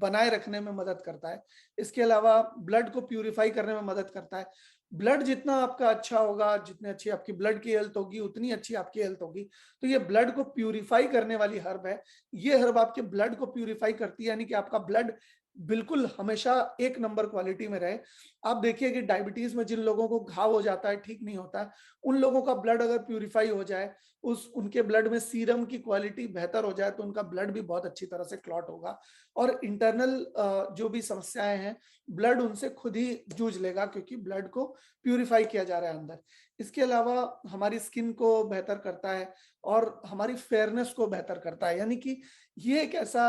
बनाए रखने में मदद करता है। इसके अलावा ब्लड को प्यूरिफाई करने में मदद करता है। ब्लड जितना आपका अच्छा होगा, जितनी अच्छी आपकी ब्लड की हेल्थ होगी, उतनी अच्छी आपकी हेल्थ होगी। तो ये ब्लड को प्यूरिफाई करने वाली हर्ब है। ये हर्ब आपके ब्लड को प्यूरिफाई करती है, यानी कि आपका ब्लड बिल्कुल हमेशा एक नंबर क्वालिटी में रहे। आप देखिए कि डायबिटीज में जिन लोगों को घाव हो जाता है, ठीक नहीं होता है, उन लोगों का ब्लड अगर प्यूरिफाई हो जाए, उस उनके ब्लड में सीरम की क्वालिटी बेहतर हो जाए, तो उनका ब्लड भी बहुत अच्छी तरह से क्लॉट होगा और इंटरनल जो भी समस्याएं हैं, ब्लड उनसे खुद ही जूझ लेगा, क्योंकि ब्लड को प्यूरिफाई किया जा रहा है अंदर। इसके अलावा हमारी स्किन को बेहतर करता है और हमारी फेयरनेस को बेहतर करता है। यानी कि ये एक ऐसा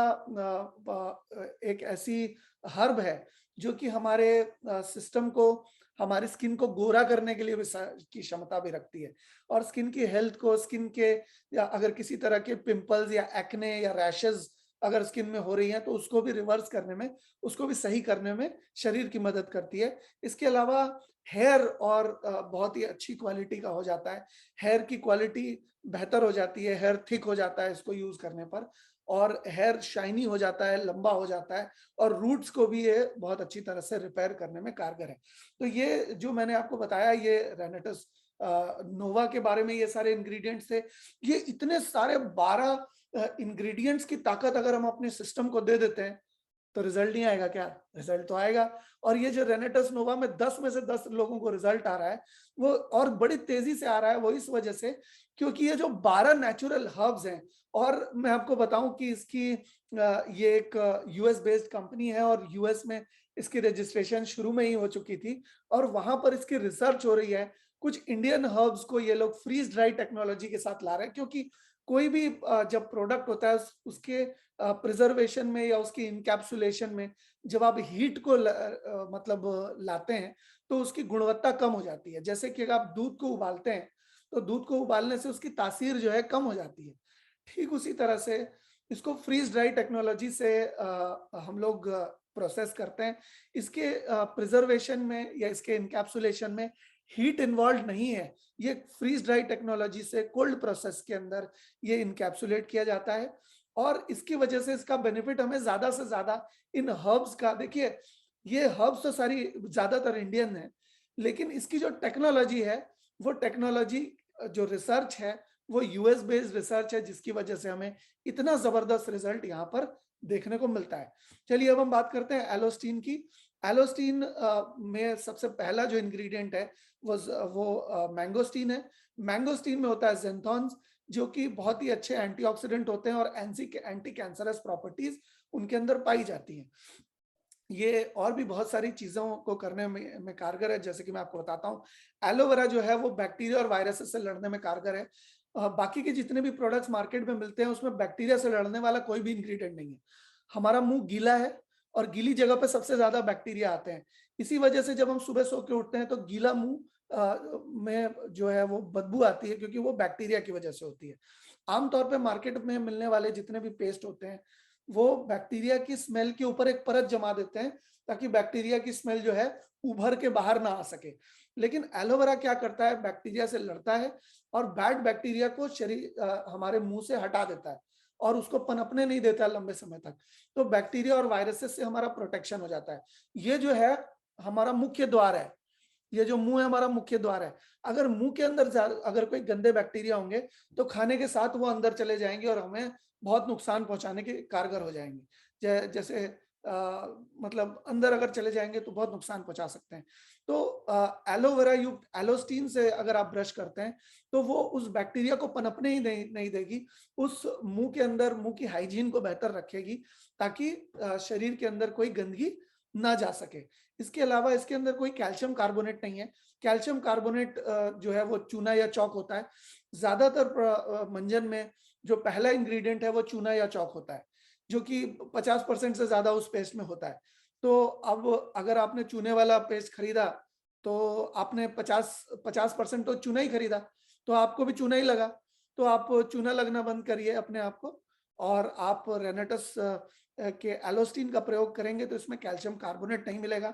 एक ऐसी हर्ब है जो कि हमारे सिस्टम को, हमारी स्किन को गोरा करने के लिए भी की क्षमता भी रखती है और स्किन की हेल्थ को, स्किन के, या अगर किसी तरह के पिंपल्स या एक्ने या रैशेज अगर स्किन में हो रही हैं, तो उसको भी रिवर्स करने में, उसको भी सही करने में शरीर की मदद करती है। इसके अलावा हेयर और बहुत ही अच्छी क्वालिटी का हो जाता है। हेयर की क्वालिटी बेहतर हो जाती है, हेयर थिक हो जाता है इसको यूज करने पर, और हेयर शाइनी हो जाता है, लंबा हो जाता है, और रूट्स को भी ये बहुत अच्छी तरह से रिपेयर करने में कारगर है। तो ये जो मैंने आपको बताया, ये रेनेटस नोवा के बारे में ये सारे इंग्रेडिएंट्स थे। ये इतने सारे 12 इंग्रेडिएंट्स की ताकत अगर हम अपने सिस्टम को दे देते हैं, तो रिजल्ट नहीं आएगा क्या? रिजल्ट तो आएगा। और ये जो रेनेटस नोवा में 10 में से 10 लोगों को रिजल्ट आ रहा है, वो और बड़ी तेजी से आ रहा है, वो इस वजह से क्योंकि ये जो 12 नेचुरल हर्ब्स हैं, और मैं आपको बताऊं कि इसकी ये एक यूएस बेस्ड कंपनी है और यूएस में इसकी रजिस्ट्रेशन शुरू में ही हो चुकी थी और वहां पर इसकी रिसर्च हो रही है। कुछ इंडियन हर्ब्स को ये लोग फ्रीज ड्राई टेक्नोलॉजी के साथ ला रहे हैं, क्योंकि कोई भी जब प्रोडक्ट होता है उसके प्रिजर्वेशन में या उसकी इनकैप्सुलेशन में जब आप हीट को मतलब लाते हैं, तो उसकी गुणवत्ता कम हो जाती है। जैसे कि अगर आप दूध को उबालते हैं, तो दूध को उबालने से उसकी तासीर जो है कम हो जाती है। ठीक उसी तरह से इसको फ्रीज ड्राई टेक्नोलॉजी से हम लोग प्रोसेस करते हैं। इसके प्रिजर्वेशन में या इसके इनकैप्सुलेशन में हीट इन्वॉल्व नहीं है। ये फ्रीज ड्राई टेक्नोलॉजी से कोल्ड प्रोसेस के अंदर ये इनकैप्सुलेट किया जाता है और इसकी वजह से इसका बेनिफिट हमें ज्यादा से ज्यादा इन हर्ब्स का, देखिए ये हर्ब्स तो सारी ज्यादातर इंडियन है, लेकिन इसकी जो टेक्नोलॉजी है, वो टेक्नोलॉजी जो रिसर्च है, वो यूएस बेस्ड रिसर्च है, जिसकी वजह से हमें इतना जबरदस्त रिजल्ट यहाँ पर देखने को मिलता है। चलिए अब हम बात करते हैं एलोस्टीन की। एलोस्टीन में सबसे पहला जो इंग्रेडिएंट है वो मैंगोस्टीन है। मैंगोस्टीन में होता है ज़ेंथॉन्स, जो कि बहुत ही अच्छे एंटीऑक्सीडेंट होते हैं और एंटी कैंसरस प्रॉपर्टीज उनके अंदर पाई जाती हैं। ये और भी बहुत सारी चीजों को करने में कारगर है। जैसे कि मैं आपको बताता हूँ, एलोवेरा जो है वो बैक्टीरिया और वायरसेस से लड़ने में कारगर है। बाकी के जितने भी प्रोडक्ट्स मार्केट में मिलते हैं उसमें बैक्टीरिया से लड़ने वाला कोई भी इंग्रेडिएंट नहीं है। हमारा मुंह गीला है और गीली जगह पे सबसे ज्यादा बैक्टीरिया आते हैं। इसी वजह से जब हम सुबह सो के उठते हैं तो गीला मुंह में जो है वो बदबू आती है, क्योंकि वो बैक्टीरिया की वजह से होती है। आमतौर पे मार्केट में मिलने वाले जितने भी पेस्ट होते हैं, वो बैक्टीरिया की स्मेल के ऊपर एक परत जमा देते हैं, ताकि बैक्टीरिया की स्मेल जो है उभर के बाहर ना आ सके। लेकिन एलोवेरा क्या करता है, बैक्टीरिया से लड़ता है और बैड बैक्टीरिया को शरीर हमारे मुंह से हटा देता है और उसको पनपने नहीं देता लंबे समय तक। तो बैक्टीरिया और वायरसेस से हमारा प्रोटेक्शन हो जाता है। ये जो है हमारा मुख्य द्वार है। ये जो मुंह है हमारा मुख्य द्वार है। अगर मुंह के अंदर अगर कोई गंदे बैक्टीरिया होंगे, तो खाने के साथ वो अंदर चले जाएंगे और हमें बहुत नुकसान पहुंचाने के कारगर हो जाएंगे। जैसे मतलब अंदर अगर चले जाएंगे तो बहुत नुकसान पहुंचा सकते हैं। तो एलोवेरा युक्त एलोस्टीन से अगर आप ब्रश करते हैं, तो वो उस बैक्टीरिया को पनपने ही नहीं देगी। उस मुंह के अंदर मुंह की हाइजीन को बेहतर रखेगी, ताकि शरीर के अंदर कोई गंदगी ना जा सके। इसके अलावा इसके अंदर कोई कैल्शियम कार्बोनेट नहीं है। कैल्शियम कार्बोनेट जो है वो चूना या चौक होता है। ज्यादातर मंजन में जो पहला इंग्रेडिएंट है वो चूना या चौक होता है, जो कि 50% से ज्यादा उस पेस्ट में होता है। तो अब अगर आपने चूने वाला पेस्ट खरीदा, तो आपने 50% तो चूना ही खरीदा, तो आपको भी चूना ही लगा। तो आप चूना लगना बंद करिए अपने आप को, और आप रेनेटस के एलोस्टीन का प्रयोग करेंगे तो इसमें कैल्शियम कार्बोनेट नहीं मिलेगा।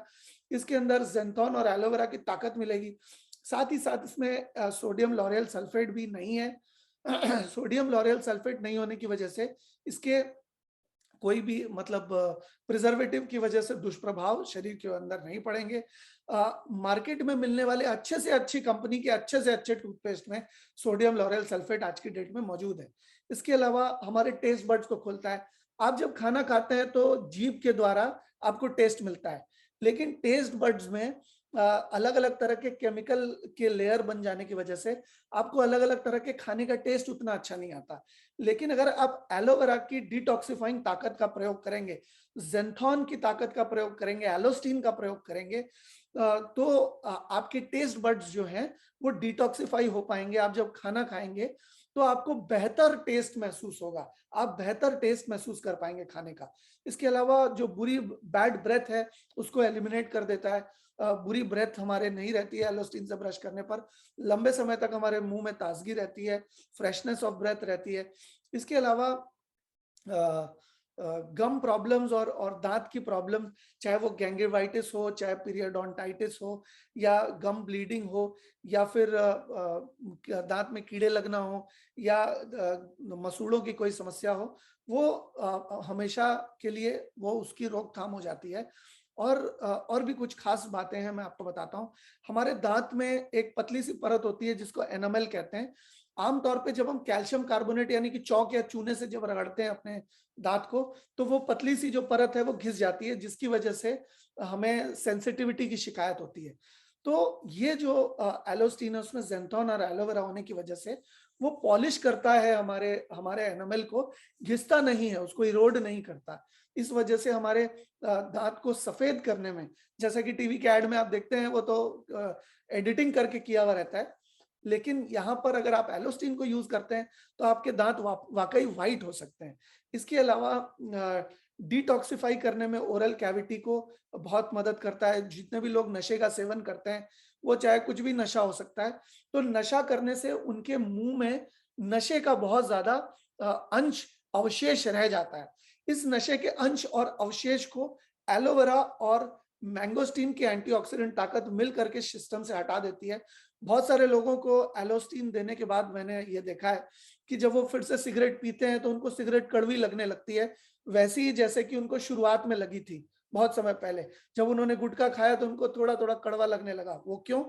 इसके अंदर ज़ेंथॉन और एलोवेरा की ताकत मिलेगी। साथ ही साथ इसमें सोडियम लॉरियल सल्फेट भी नहीं है। सोडियम लॉरियल सल्फेट नहीं होने की वजह से इसके कोई भी मतलब प्रिजर्वेटिव की वजह से दुष्प्रभाव शरीर के अंदर नहीं पड़ेंगे। मार्केट में मिलने वाले अच्छे से अच्छी कंपनी के अच्छे से अच्छे टूथपेस्ट में सोडियम लॉरेल सल्फेट आज की डेट में मौजूद है। इसके अलावा हमारे टेस्ट बड्स को खोलता है। आप जब खाना खाते हैं तो जीभ के द्वारा आपको टेस्ट मिलता है। लेकिन टेस्ट बड्स में अलग अलग तरह के केमिकल के लेयर बन जाने की वजह से आपको अलग अलग तरह के खाने का टेस्ट उतना अच्छा नहीं आता। लेकिन अगर आप एलोवेरा की डिटॉक्सिफाइंग ताकत का प्रयोग करेंगे, ज़ेंथॉन की ताकत का प्रयोग करेंगे, एलोस्टिन का प्रयोग करेंगे, तो आपके टेस्ट बड्स जो हैं वो डिटॉक्सिफाई हो पाएंगे। आप जब खाना खाएंगे तो आपको बेहतर टेस्ट महसूस होगा, आप बेहतर टेस्ट महसूस कर पाएंगे खाने का। इसके अलावा जो बुरी बैड ब्रेथ है उसको एलिमिनेट कर देता है। बुरी ब्रेथ हमारे नहीं रहती है एलोस्टिन से ब्रश करने पर, लंबे समय तक हमारे मुंह में ताजगी रहती है, फ्रेशनेस ऑफ ब्रेथ रहती है। इसके अलावा गम प्रॉब्लम्स और दांत की प्रॉब्लम, चाहे वो गैंग्रीवाइटिस हो, चाहे पीरियडोंटाइटिस हो, या गम ब्लीडिंग हो, या फिर दांत में कीड़े लगना हो, या मसूड़ों की कोई समस्या हो, वो हमेशा के लिए वो उसकी रोकथाम हो जाती है। और भी कुछ खास बातें हैं, मैं आपको बताता हूँ। हमारे दांत में एक पतली सी परत होती है जिसको एनामेल कहते हैं। आमतौर पे जब हम कैल्शियम कार्बोनेट यानी कि चौक या चूने से जब रगड़ते हैं अपने दांत को, तो वो पतली सी जो परत है वो घिस जाती है, जिसकी वजह से हमें सेंसिटिविटी की शिकायत होती है। तो ये जो एलोस्टीन है उसमें ज़ेंथॉन और एलोवेरा होने की वजह से वो पॉलिश करता है हमारे हमारे एनामेल को, घिसता नहीं है, उसको इरोड नहीं करता। इस वजह से हमारे दांत को सफेद करने में, जैसा कि टीवी के ऐड में आप देखते हैं, वो तो एडिटिंग करके किया हुआ रहता है, लेकिन यहाँ पर अगर आप एलोस्टीन को यूज करते हैं तो आपके दांत वाकई व्हाइट हो सकते हैं। इसके अलावा डिटॉक्सिफाई करने में ओरल कैविटी को बहुत मदद करता है। जितने भी लोग नशे का सेवन करते हैं, वो चाहे कुछ भी नशा हो सकता है, तो नशा करने से उनके मुंह में नशे का बहुत ज्यादा अंश अवशेष रह जाता है। इस नशे के अंश और अवशेष को एलोवेरा और मैंगोस्टीन की एंटीऑक्सीडेंट ताकत मिल करके सिस्टम से हटा देती है। बहुत सारे लोगों को एलोस्टीन देने के बाद मैंने ये देखा है कि जब वो फिर से सिगरेट पीते हैं तो उनको सिगरेट कड़वी लगने लगती है, वैसी ही जैसे कि उनको शुरुआत में लगी थी बहुत समय पहले। जब उन्होंने गुटखा खाया तो उनको थोड़ा थोड़ा कड़वा लगने लगा। वो क्यों?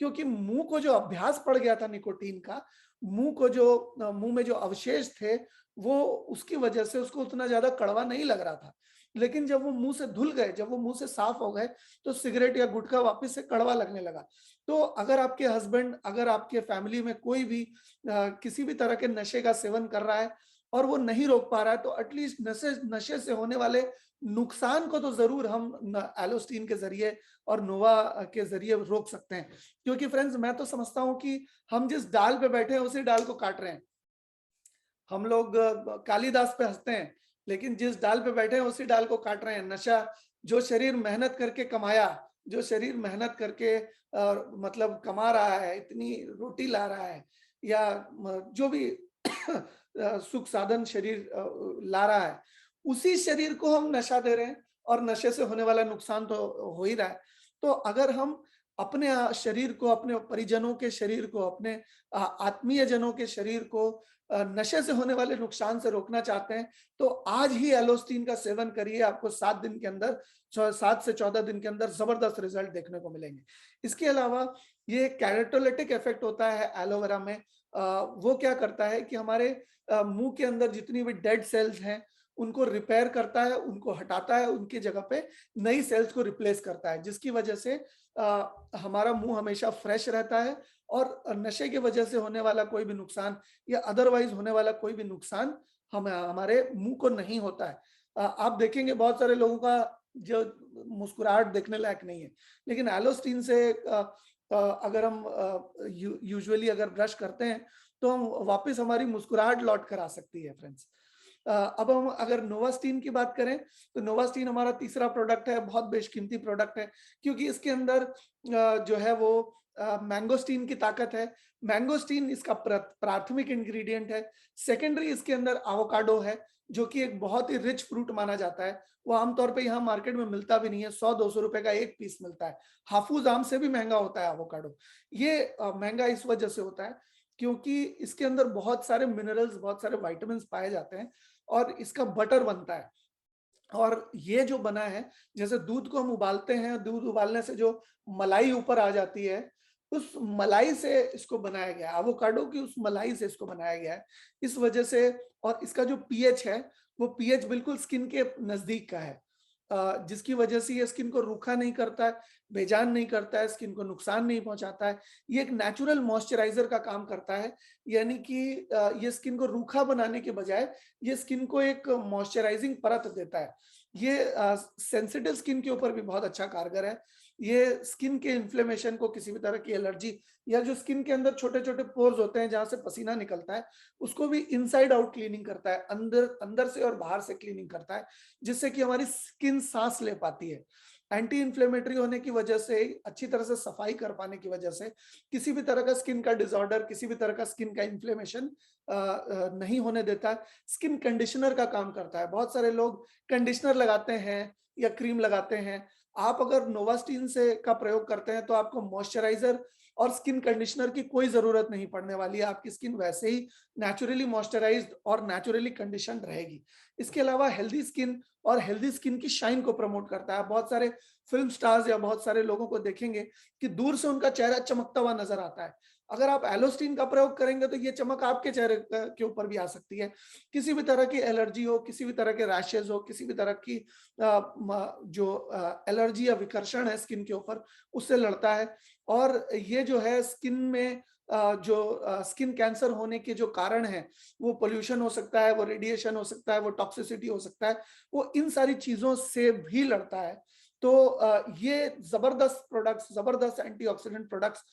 क्योंकि मुंह को जो अभ्यास पड़ गया था निकोटीन का, मुंह में जो अवशेष थे, वो उसकी वजह से उसको उतना ज्यादा कड़वा नहीं लग रहा था। लेकिन जब वो मुंह से धुल गए, जब वो मुंह से साफ हो गए, तो सिगरेट या गुटखा वापस से कड़वा लगने लगा। तो अगर आपके हस्बैंड, अगर आपके फैमिली में कोई भी किसी भी तरह के नशे का सेवन कर रहा है और वो नहीं रोक पा रहा है, तो एटलीस्ट नशे नशे से होने वाले नुकसान को तो जरूर हम एलोस्टीन के जरिए और नोवा के जरिए रोक सकते हैं। क्योंकि फ्रेंड्स, मैं तो समझता हूं कि हम जिस डाल पे बैठे हैं उसी डाल को काट रहे हैं। हम लोग कालिदास पे हंसते हैं, लेकिन जिस डाल पे बैठे हैं उसी डाल को काट रहे हैं। नशा, जो शरीर मेहनत करके कमाया, जो शरीर मेहनत करके मतलब कमा रहा है, इतनी रोटी ला रहा है, या जो भी सुख साधन शरीर ला रहा है, उसी शरीर को हम नशा दे रहे हैं, और नशे से होने वाला नुकसान तो हो ही रहा है। तो अगर हम अपने शरीर को, अपने परिजनों के शरीर को, अपने आत्मीय जनों के शरीर को नशे से होने वाले नुकसान से रोकना चाहते हैं, तो आज ही एलोस्टीन का सेवन करिए। आपको 7 दिन के अंदर, 7 से 14 दिन के अंदर जबरदस्त रिजल्ट देखने को मिलेंगे। इसके अलावा ये कैरेटोलिटिक इफेक्ट होता है एलोवेरा में। वो क्या करता है कि हमारे मुंह के अंदर जितनी भी डेड सेल्स हैं उनको रिपेयर करता है, उनको हटाता है, उनकी जगह पे नई सेल्स को रिप्लेस करता है, जिसकी वजह से हमारा मुंह हमेशा फ्रेश रहता है, और नशे की वजह से होने वाला कोई भी नुकसान या अदरवाइज होने वाला कोई भी नुकसान हमारे मुंह को नहीं होता है। आप देखेंगे बहुत सारे लोगों का जो मुस्कुराहट देखने लायक नहीं है, लेकिन एलोस्टीन से अगर हम यूजुअली अगर ब्रश करते हैं तो हम वापस हमारी मुस्कुराहट लौट कर आ सकती है फ्रेंड्स। अब हम अगर नोवास्टीन की बात करें, तो नोवास्टीन हमारा तीसरा प्रोडक्ट है, बहुत बेशकीमती प्रोडक्ट है, क्योंकि इसके अंदर जो है वो मैंगोस्टीन की ताकत है। मैंगोस्टीन इसका प्राथमिक इंग्रेडिएंट है। सेकेंडरी इसके अंदर एवोकाडो है, जो कि एक बहुत ही रिच फ्रूट माना जाता है। वो आमतौर पे यहाँ मार्केट में मिलता भी नहीं है, 100-200 रुपए का एक पीस मिलता है। हाफूज आम से भी महंगा होता है एवोकाडो। ये महंगा इस वजह से होता है क्योंकि इसके अंदर बहुत सारे मिनरल्स, बहुत सारे विटामिन पाए जाते हैं, और इसका बटर बनता है। और ये जो बना है, जैसे दूध को हम उबालते हैं, दूध उबालने से जो मलाई ऊपर आ जाती है, उस मलाई से इसको बनाया गया है, एवोकाडो की उस मलाई से इसको बनाया गया है। इस वजह से, और इसका जो पीएच है, वो पीएच बिल्कुल स्किन के नजदीक का है। जिसकी वजह से ये स्किन को रूखा नहीं करता है, बेजान नहीं करता है, स्किन को नुकसान नहीं पहुंचाता है। ये एक नेचुरल मॉइस्चराइजर का काम करता है, यानी कि ये स्किन को रूखा बनाने के बजाय ये स्किन को एक मॉइस्चराइजिंग परत देता है। ये सेंसिटिव स्किन के ऊपर भी बहुत अच्छा कारगर है। ये स्किन के इन्फ्लेमेशन को, किसी भी तरह की एलर्जी या जो स्किन के अंदर छोटे-छोटे पोर्स होते हैं जहाँ से पसीना निकलता है, उसको भी इनसाइड आउट क्लीनिंग करता है, अंदर अंदर से और बाहर से क्लीनिंग करता है, जिससे कि हमारी स्किन सांस ले पाती है। एंटी इन्फ्लेमेटरी होने की वजह से, अच्छी तरह से सफाई कर पाने की वजह से, किसी भी तरह का स्किन का डिसऑर्डर, किसी भी तरह का स्किन का इन्फ्लेमेशन नहीं होने देता है। स्किन कंडीशनर का काम करता है। बहुत सारे लोग कंडीशनर लगाते हैं या क्रीम लगाते हैं। आप अगर नोवास्टिन से का प्रयोग करते हैं तो आपको मॉइस्चराइजर और स्किन कंडीशनर की कोई जरूरत नहीं पड़ने वाली है। आपकी स्किन वैसे ही नेचुरली मॉइस्चराइज्ड और नेचुरली कंडीशनड रहेगी। इसके अलावा हेल्दी स्किन और हेल्दी स्किन की शाइन को प्रमोट करता है। बहुत सारे फिल्म स्टार्स या बहुत सारे लोगों को देखेंगे कि दूर से उनका चेहरा चमकता हुआ नजर आता है। अगर आप एलोस्टिन का प्रयोग करेंगे तो ये चमक आपके चेहरे के ऊपर भी आ सकती है। किसी भी तरह की एलर्जी हो, किसी भी तरह के रैशेज हो, किसी भी तरह की जो एलर्जी या विकर्षण है स्किन के ऊपर, उससे लड़ता है। और ये जो है स्किन में जो स्किन कैंसर होने के जो कारण है, वो पोल्यूशन हो सकता है, वो रेडिएशन हो सकता है, वो टॉक्सिसिटी हो सकता है, वो इन सारी चीजों से भी लड़ता है। तो ये जबरदस्त प्रोडक्ट्स, जबरदस्त एंटीऑक्सीडेंट प्रोडक्ट्स,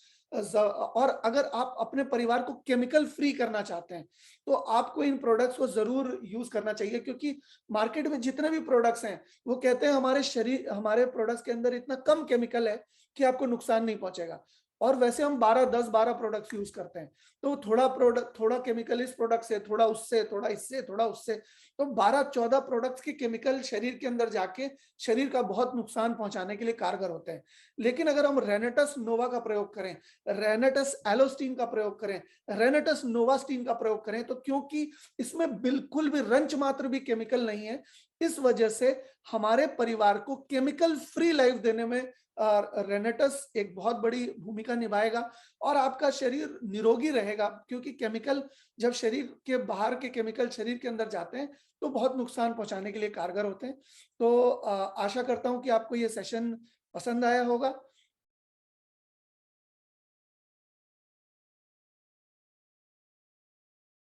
और अगर आप अपने परिवार को केमिकल फ्री करना चाहते हैं तो आपको इन प्रोडक्ट्स को जरूर यूज करना चाहिए, क्योंकि मार्केट में जितने भी प्रोडक्ट्स हैं वो कहते हैं हमारे शरीर, हमारे प्रोडक्ट्स के अंदर इतना कम केमिकल है कि आपको नुकसान नहीं पहुंचेगा। और वैसे हम 12 प्रोडक्ट्स यूज करते हैं, तो थोड़ा प्रोडक्ट, थोड़ा केमिकल इस प्रोडक्ट से, थोड़ा उससे, थोड़ा इससे, थोड़ा उससे, तो 12-14 प्रोडक्ट्स के केमिकल शरीर के अंदर जाके शरीर का बहुत नुकसान पहुंचाने के लिए कारगर होते हैं। लेकिन अगर हम रेनेटस नोवा का प्रयोग करें, रेनेटस एलोस्टीन का प्रयोग करें, रेनेटस नोवास्टीन का प्रयोग करें, तो क्योंकि इसमें बिल्कुल भी रंच मात्र भी केमिकल नहीं है, इस वजह से हमारे परिवार को केमिकल फ्री लाइफ देने में रेनेटस एक बहुत बड़ी भूमिका निभाएगा। और आपका शरीर निरोगी रहेगा, क्योंकि केमिकल, जब शरीर के बाहर के केमिकल शरीर के अंदर जाते हैं तो बहुत नुकसान पहुंचाने के लिए कारगर होते हैं। तो आशा करता हूं कि आपको ये सेशन पसंद आया होगा।